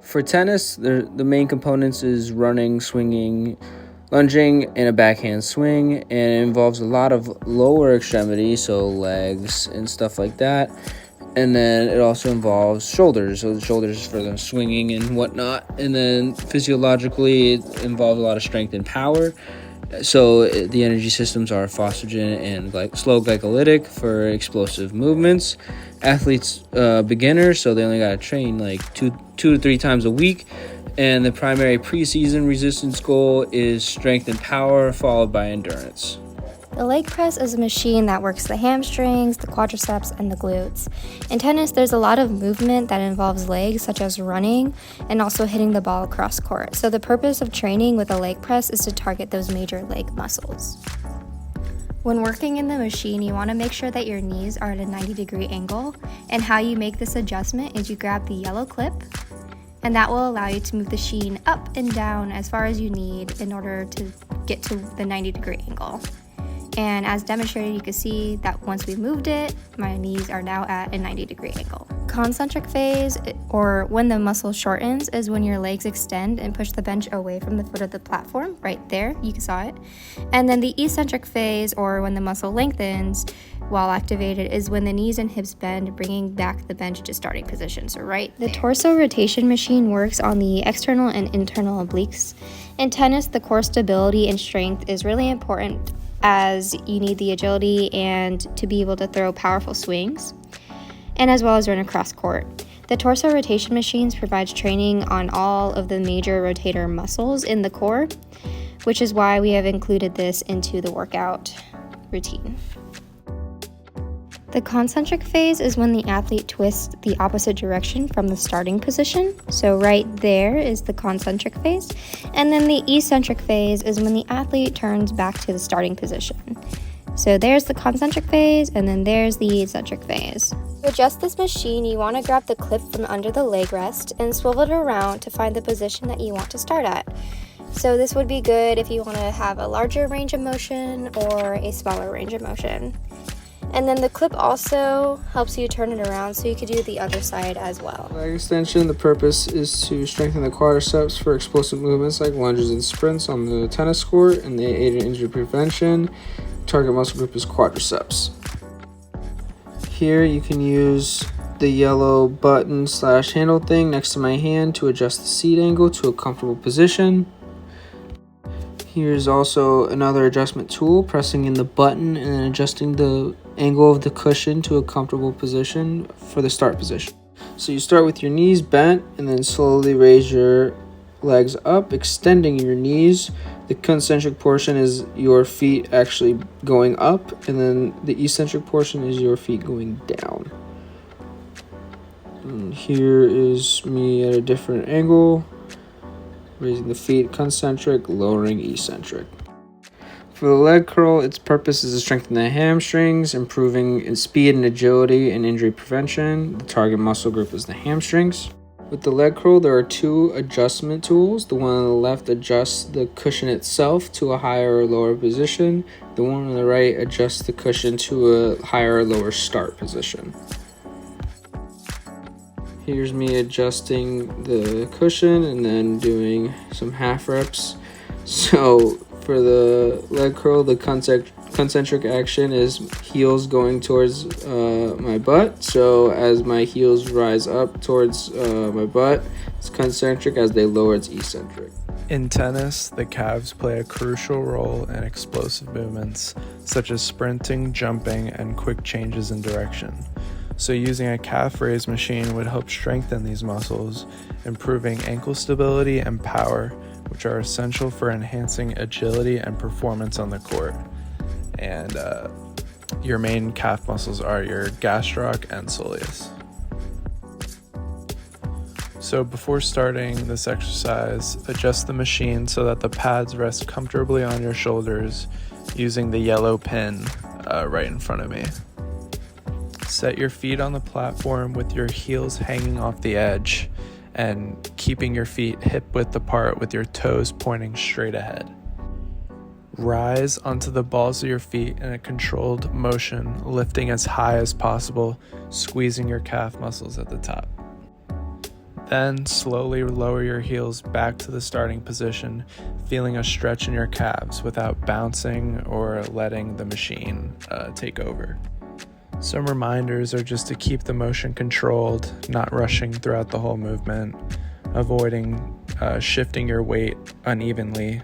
For tennis, the main components is running, swinging, lunging, and a backhand swing, and it involves a lot of lower extremities, so legs and stuff like that. And then it also involves shoulders, so the shoulders for the swinging and whatnot. And then physiologically, it involves a lot of strength and power. So the energy systems are phosphagen and slow glycolytic for explosive movements. Athletes, beginners, so they only got to train like two to three times a week. And the primary preseason resistance goal is strength and power, followed by endurance. The leg press is a machine that works the hamstrings, the quadriceps, and the glutes. In tennis, there's a lot of movement that involves legs, such as running and also hitting the ball across court. So the purpose of training with a leg press is to target those major leg muscles. When working in the machine, you want to make sure that your knees are at a 90-degree angle, and how you make this adjustment is you grab the yellow clip, and that will allow you to move the machine up and down as far as you need in order to get to the 90-degree angle. And as demonstrated, you can see that once we moved it, my knees are now at a 90-degree angle. Concentric phase, or when the muscle shortens, is when your legs extend and push the bench away from the foot of the platform. Right there, you saw it. And then the eccentric phase, or when the muscle lengthens while activated, is when the knees and hips bend, bringing back the bench to starting position. So right there. The torso rotation machine works on the external and internal obliques. In tennis, the core stability and strength is really important, as you need the agility and to be able to throw powerful swings, and as well as run across court. The torso rotation machines provides training on all of the major rotator muscles in the core, which is why we have included this into the workout routine. The concentric phase is when the athlete twists the opposite direction from the starting position. So right there is the concentric phase. And then the eccentric phase is when the athlete turns back to the starting position. So there's the concentric phase, and then there's the eccentric phase. To adjust this machine, you want to grab the clip from under the leg rest and swivel it around to find the position that you want to start at. So this would be good if you want to have a larger range of motion or a smaller range of motion. And then the clip also helps you turn it around so you could do the other side as well. Leg extension, the purpose is to strengthen the quadriceps for explosive movements like lunges and sprints on the tennis court, and they aid in injury prevention. Target muscle group is quadriceps. Here you can use the yellow button / handle thing next to my hand to adjust the seat angle to a comfortable position. Here's also another adjustment tool, pressing in the button and then adjusting the angle of the cushion to a comfortable position for the start position. So you start with your knees bent and then slowly raise your legs up, extending your knees. The concentric portion is your feet actually going up, and then the eccentric portion is your feet going down. And here is me at a different angle, raising the feet concentric, lowering eccentric. For the leg curl, its purpose is to strengthen the hamstrings, improving in speed and agility and injury prevention. The target muscle group is the hamstrings. With the leg curl, there are two adjustment tools. The one on the left adjusts the cushion itself to a higher or lower position. The one on the right adjusts the cushion to a higher or lower start position. Here's me adjusting the cushion and then doing some half reps. So for the leg curl, the concentric action is heels going towards my butt. So as my heels rise up towards my butt, it's concentric. As they lower, it's eccentric. In tennis, the calves play a crucial role in explosive movements such as sprinting, jumping, and quick changes in direction. So using a calf raise machine would help strengthen these muscles, improving ankle stability and power, which are essential for enhancing agility and performance on the court. And your main calf muscles are your gastroc and soleus. So before starting this exercise, adjust the machine so that the pads rest comfortably on your shoulders using the yellow pin right in front of me. Set your feet on the platform with your heels hanging off the edge and keeping your feet hip-width apart with your toes pointing straight ahead. Rise onto the balls of your feet in a controlled motion, lifting as high as possible, squeezing your calf muscles at the top. Then slowly lower your heels back to the starting position, feeling a stretch in your calves without bouncing or letting the machine take over. Some reminders are just to keep the motion controlled, not rushing throughout the whole movement, avoiding shifting your weight unevenly,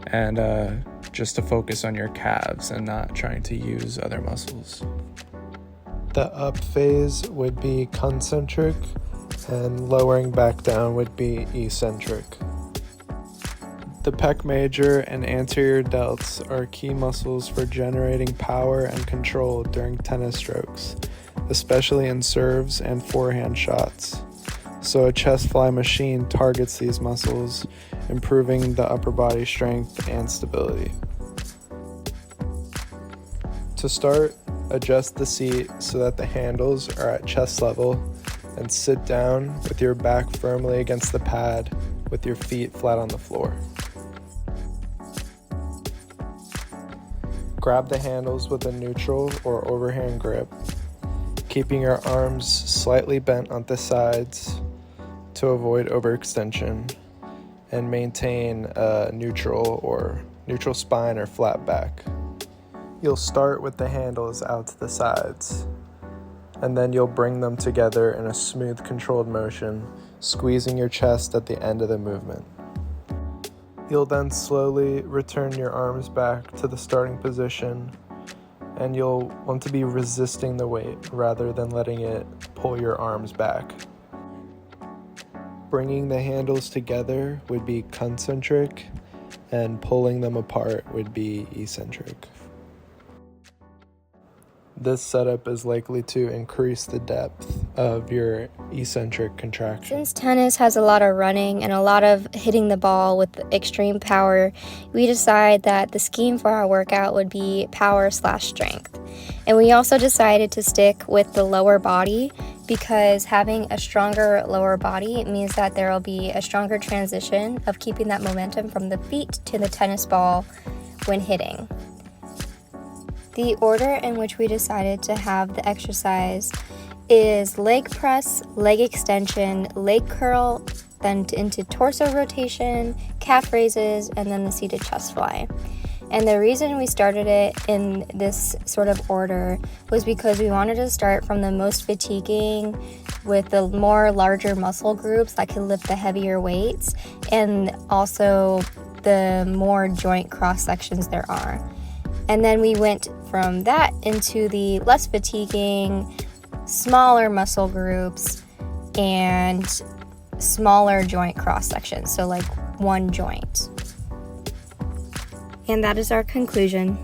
and just to focus on your calves and not trying to use other muscles. The up phase would be concentric, and lowering back down would be eccentric. The pec major and anterior delts are key muscles for generating power and control during tennis strokes, especially in serves and forehand shots. So a chest fly machine targets these muscles, improving the upper body strength and stability. To start, adjust the seat so that the handles are at chest level, and sit down with your back firmly against the pad with your feet flat on the floor. Grab the handles with a neutral or overhand grip, keeping your arms slightly bent on the sides to avoid overextension, and maintain a neutral spine or flat back. You'll start with the handles out to the sides, and then you'll bring them together in a smooth, controlled motion, squeezing your chest at the end of the movement. You'll then slowly return your arms back to the starting position, and you'll want to be resisting the weight rather than letting it pull your arms back. Bringing the handles together would be concentric, and pulling them apart would be eccentric. This setup is likely to increase the depth of your eccentric contraction. Since tennis has a lot of running and a lot of hitting the ball with extreme power, we decided that the scheme for our workout would be power/strength. And we also decided to stick with the lower body because having a stronger lower body means that there will be a stronger transition of keeping that momentum from the feet to the tennis ball when hitting. The order in which we decided to have the exercise is leg press, leg extension, leg curl, then into torso rotation, calf raises, and then the seated chest fly. And the reason we started it in this sort of order was because we wanted to start from the most fatiguing with the more larger muscle groups that can lift the heavier weights, and also the more joint cross sections there are. And then we went from that into the less fatiguing, smaller muscle groups and smaller joint cross sections, so like one joint. And that is our conclusion.